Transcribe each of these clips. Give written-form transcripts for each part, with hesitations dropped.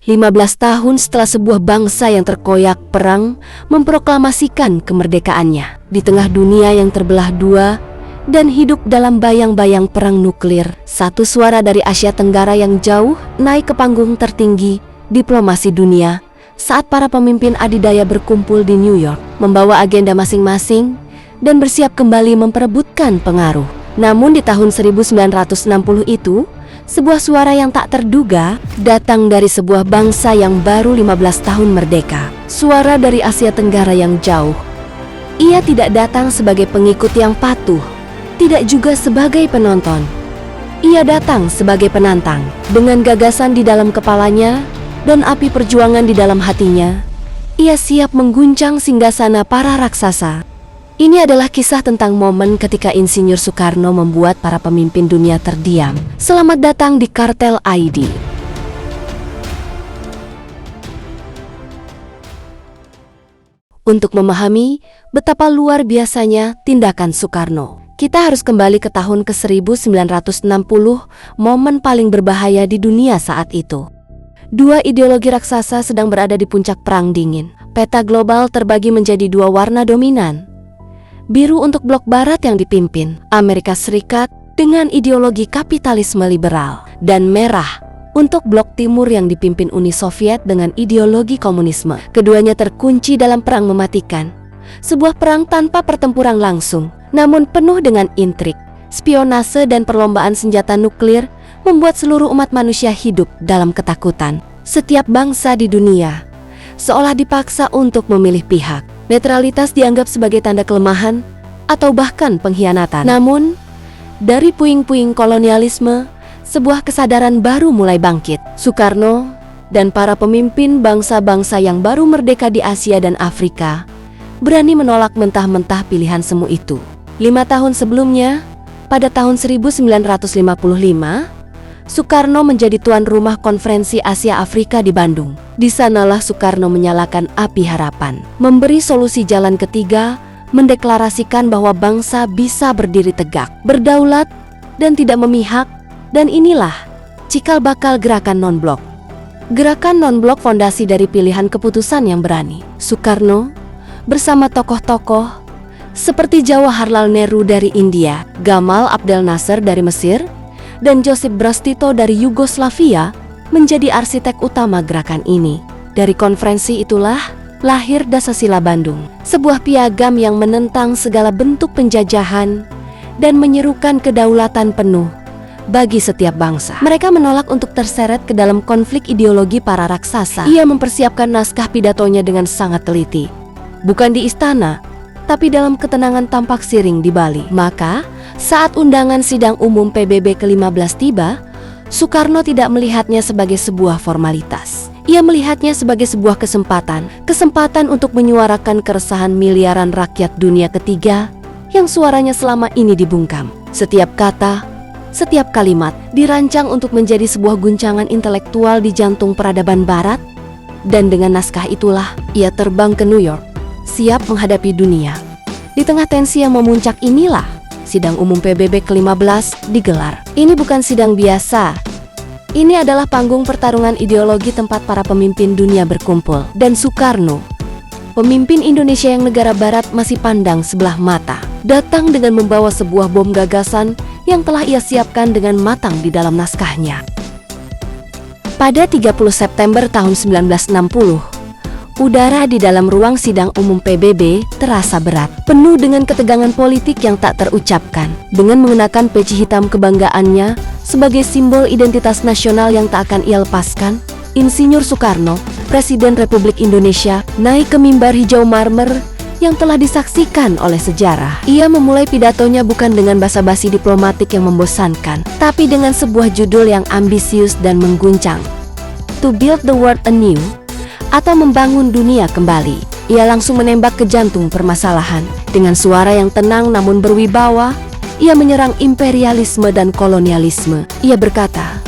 15 tahun setelah sebuah bangsa yang terkoyak perang memproklamasikan kemerdekaannya. Di tengah dunia yang terbelah dua dan hidup dalam bayang-bayang perang nuklir, satu suara dari Asia Tenggara yang jauh naik ke panggung tertinggi diplomasi dunia saat para pemimpin adidaya berkumpul di New York, membawa agenda masing-masing dan bersiap kembali memperebutkan pengaruh. Namun di tahun 1960 itu, sebuah suara yang tak terduga datang dari sebuah bangsa yang baru 15 tahun merdeka. Suara dari Asia Tenggara yang jauh. Ia tidak datang sebagai pengikut yang patuh, tidak juga sebagai penonton. Ia datang sebagai penantang. Dengan gagasan di dalam kepalanya dan api perjuangan di dalam hatinya, ia siap mengguncang singgasana para raksasa. Ini adalah kisah tentang momen ketika Insinyur Soekarno membuat para pemimpin dunia terdiam. Selamat datang di Kartel ID. Untuk memahami betapa luar biasanya tindakan Soekarno, kita harus kembali ke tahun ke-1960, momen paling berbahaya di dunia saat itu. Dua ideologi raksasa sedang berada di puncak perang dingin. Peta global terbagi menjadi dua warna dominan. Biru untuk blok barat yang dipimpin Amerika Serikat dengan ideologi kapitalisme liberal, dan merah untuk blok timur yang dipimpin Uni Soviet dengan ideologi komunisme. Keduanya terkunci dalam perang mematikan. Sebuah perang tanpa pertempuran langsung, namun penuh dengan intrik, spionase dan perlombaan senjata nuklir membuat seluruh umat manusia hidup dalam ketakutan. Setiap bangsa di dunia seolah dipaksa untuk memilih pihak. Netralitas dianggap sebagai tanda kelemahan atau bahkan pengkhianatan. Namun, dari puing-puing kolonialisme, sebuah kesadaran baru mulai bangkit. Soekarno dan para pemimpin bangsa-bangsa yang baru merdeka di Asia dan Afrika berani menolak mentah-mentah pilihan semu itu. 5 tahun sebelumnya, pada tahun 1955, Soekarno menjadi tuan rumah konferensi Asia Afrika di Bandung. Di sanalah Soekarno menyalakan api harapan, memberi solusi jalan ketiga, mendeklarasikan bahwa bangsa bisa berdiri tegak, berdaulat, dan tidak memihak. Dan inilah cikal bakal gerakan non-blok. Gerakan non-blok fondasi dari pilihan keputusan yang berani. Soekarno bersama tokoh-tokoh seperti Jawaharlal Nehru dari India, Gamal Abdel Nasser dari Mesir, dan Josip Broz Tito dari Yugoslavia menjadi arsitek utama gerakan ini. Dari konferensi itulah lahir Dasasila Bandung, sebuah piagam yang menentang segala bentuk penjajahan dan menyerukan kedaulatan penuh bagi setiap bangsa. Mereka menolak untuk terseret ke dalam konflik ideologi para raksasa. Ia mempersiapkan naskah pidatonya dengan sangat teliti, bukan di istana, tapi dalam ketenangan tampak siring di Bali. Maka, saat undangan sidang umum PBB ke-15 tiba, Soekarno tidak melihatnya sebagai sebuah formalitas. Ia melihatnya sebagai sebuah kesempatan untuk menyuarakan keresahan miliaran rakyat dunia ketiga yang suaranya selama ini dibungkam. Setiap kata, setiap kalimat dirancang untuk menjadi sebuah guncangan intelektual di jantung peradaban barat, dan dengan naskah itulah ia terbang ke New York, siap menghadapi dunia. Di tengah tensi yang memuncak inilah sidang umum PBB ke-15 digelar. Ini bukan sidang biasa. Ini adalah panggung pertarungan ideologi tempat para pemimpin dunia berkumpul. Dan Soekarno, pemimpin Indonesia yang negara barat masih pandang sebelah mata, datang dengan membawa sebuah bom gagasan yang telah ia siapkan dengan matang di dalam naskahnya. Pada 30 September tahun 1960, udara di dalam ruang sidang umum PBB terasa berat, penuh dengan ketegangan politik yang tak terucapkan. Dengan mengenakan peci hitam kebanggaannya sebagai simbol identitas nasional yang tak akan ia lepaskan, Insinyur Soekarno, Presiden Republik Indonesia, naik ke mimbar hijau marmer yang telah disaksikan oleh sejarah. Ia memulai pidatonya bukan dengan basa-basi diplomatik yang membosankan, tapi dengan sebuah judul yang ambisius dan mengguncang, To Build the World Anew, atau membangun dunia kembali. Ia langsung menembak ke jantung permasalahan. Dengan suara yang tenang namun berwibawa, ia menyerang imperialisme dan kolonialisme. Ia berkata,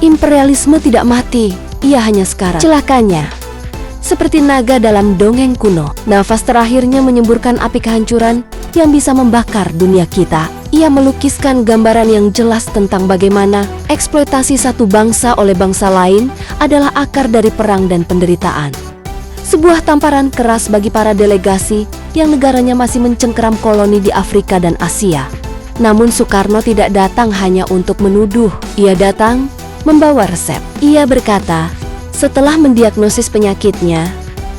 imperialisme tidak mati, ia hanya sekarat. Celakanya, seperti naga dalam dongeng kuno, nafas terakhirnya menyemburkan api kehancuran yang bisa membakar dunia kita. Ia melukiskan gambaran yang jelas tentang bagaimana eksploitasi satu bangsa oleh bangsa lain adalah akar dari perang dan penderitaan. Sebuah tamparan keras bagi para delegasi yang negaranya masih mencengkeram koloni di Afrika dan Asia. Namun Soekarno tidak datang hanya untuk menuduh, ia datang membawa resep. Ia berkata, setelah mendiagnosis penyakitnya,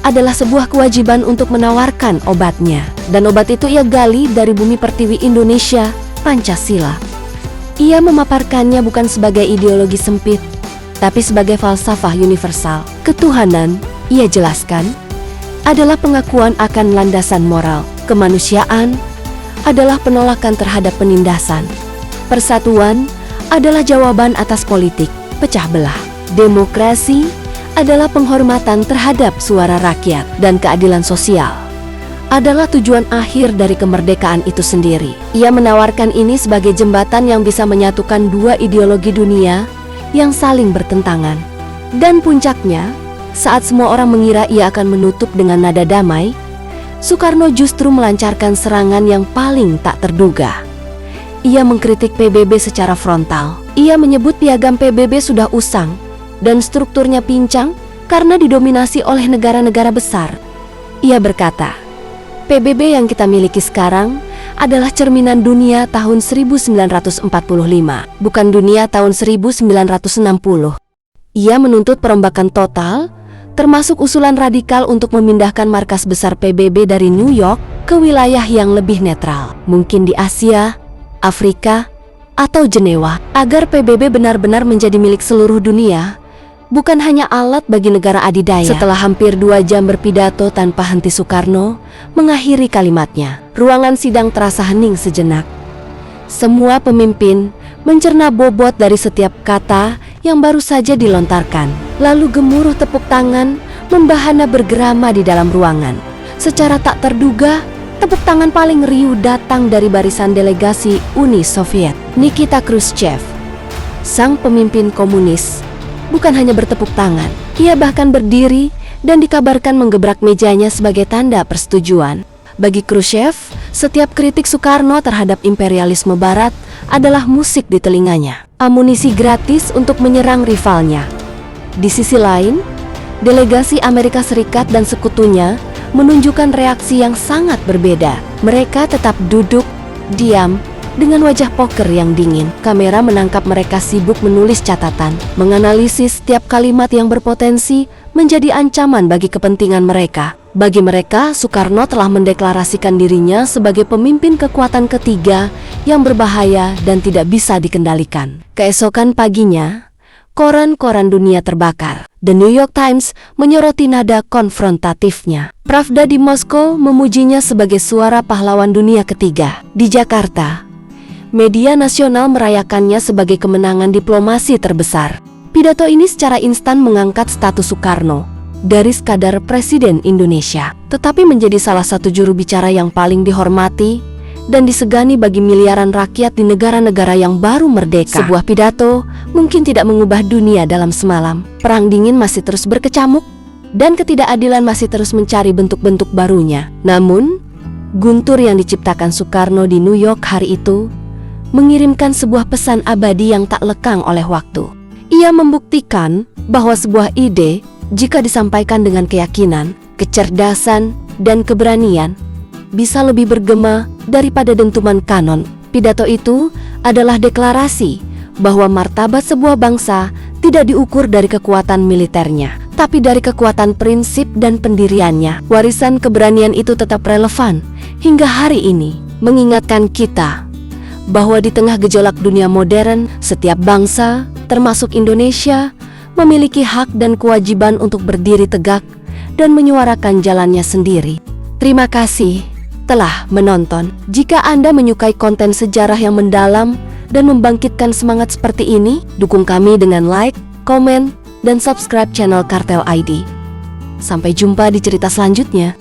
adalah sebuah kewajiban untuk menawarkan obatnya. Dan obat itu ia gali dari bumi pertiwi Indonesia, Pancasila. Ia memaparkannya bukan sebagai ideologi sempit, tapi sebagai falsafah universal. Ketuhanan, ia jelaskan, adalah pengakuan akan landasan moral. Kemanusiaan adalah penolakan terhadap penindasan. Persatuan adalah jawaban atas politik pecah belah. Demokrasi adalah penghormatan terhadap suara rakyat, dan keadilan sosial adalah tujuan akhir dari kemerdekaan itu sendiri. Ia menawarkan ini sebagai jembatan yang bisa menyatukan dua ideologi dunia yang saling bertentangan. Dan puncaknya, saat semua orang mengira ia akan menutup dengan nada damai, Soekarno justru melancarkan serangan yang paling tak terduga. Ia mengkritik PBB secara frontal. Ia menyebut piagam PBB sudah usang dan strukturnya pincang karena didominasi oleh negara-negara besar. Ia berkata, PBB yang kita miliki sekarang adalah cerminan dunia tahun 1945, bukan dunia tahun 1960. Ia menuntut perombakan total, termasuk usulan radikal untuk memindahkan markas besar PBB dari New York ke wilayah yang lebih netral, mungkin di Asia, Afrika, atau Jenewa, agar PBB benar-benar menjadi milik seluruh dunia, bukan hanya alat bagi negara adidaya. Setelah hampir 2 jam berpidato tanpa henti, Soekarno mengakhiri kalimatnya. Ruangan sidang terasa hening sejenak. Semua pemimpin mencerna bobot dari setiap kata yang baru saja dilontarkan. Lalu gemuruh tepuk tangan membahana bergerama di dalam ruangan. Secara tak terduga, tepuk tangan paling riuh datang dari barisan delegasi Uni Soviet. Nikita Khrushchev, sang pemimpin komunis, bukan hanya bertepuk tangan, ia bahkan berdiri dan dikabarkan menggebrak mejanya sebagai tanda persetujuan. Bagi Khrushchev, setiap kritik Soekarno terhadap imperialisme Barat adalah musik di telinganya, amunisi gratis untuk menyerang rivalnya. Di sisi lain, delegasi Amerika Serikat dan sekutunya menunjukkan reaksi yang sangat berbeda. Mereka tetap duduk, diam, dengan wajah poker yang dingin. Kamera menangkap mereka sibuk menulis catatan, menganalisis setiap kalimat yang berpotensi menjadi ancaman bagi kepentingan mereka. Bagi mereka, Soekarno telah mendeklarasikan dirinya sebagai pemimpin kekuatan ketiga yang berbahaya dan tidak bisa dikendalikan. Keesokan paginya, koran-koran dunia terbakar. The New York Times menyoroti nada konfrontatifnya. Pravda di Moskow memujinya sebagai suara pahlawan dunia ketiga. Di Jakarta, media nasional merayakannya sebagai kemenangan diplomasi terbesar. Pidato ini secara instan mengangkat status Soekarno dari sekadar Presiden Indonesia, tetapi menjadi salah satu juru bicara yang paling dihormati dan disegani bagi miliaran rakyat di negara-negara yang baru merdeka. Sebuah pidato mungkin tidak mengubah dunia dalam semalam. Perang dingin masih terus berkecamuk dan ketidakadilan masih terus mencari bentuk-bentuk barunya. Namun, guntur yang diciptakan Soekarno di New York hari itu mengirimkan sebuah pesan abadi yang tak lekang oleh waktu. Ia membuktikan bahwa sebuah ide, jika disampaikan dengan keyakinan, kecerdasan, dan keberanian, bisa lebih bergema daripada dentuman kanon. Pidato itu adalah deklarasi bahwa martabat sebuah bangsa tidak diukur dari kekuatan militernya, tapi dari kekuatan prinsip dan pendiriannya. Warisan keberanian itu tetap relevan hingga hari ini, mengingatkan kita bahwa di tengah gejolak dunia modern, setiap bangsa, termasuk Indonesia, memiliki hak dan kewajiban untuk berdiri tegak dan menyuarakan jalannya sendiri. Terima kasih telah menonton. Jika Anda menyukai konten sejarah yang mendalam dan membangkitkan semangat seperti ini, dukung kami dengan like, komen, dan subscribe channel Kartel ID. Sampai jumpa di cerita selanjutnya.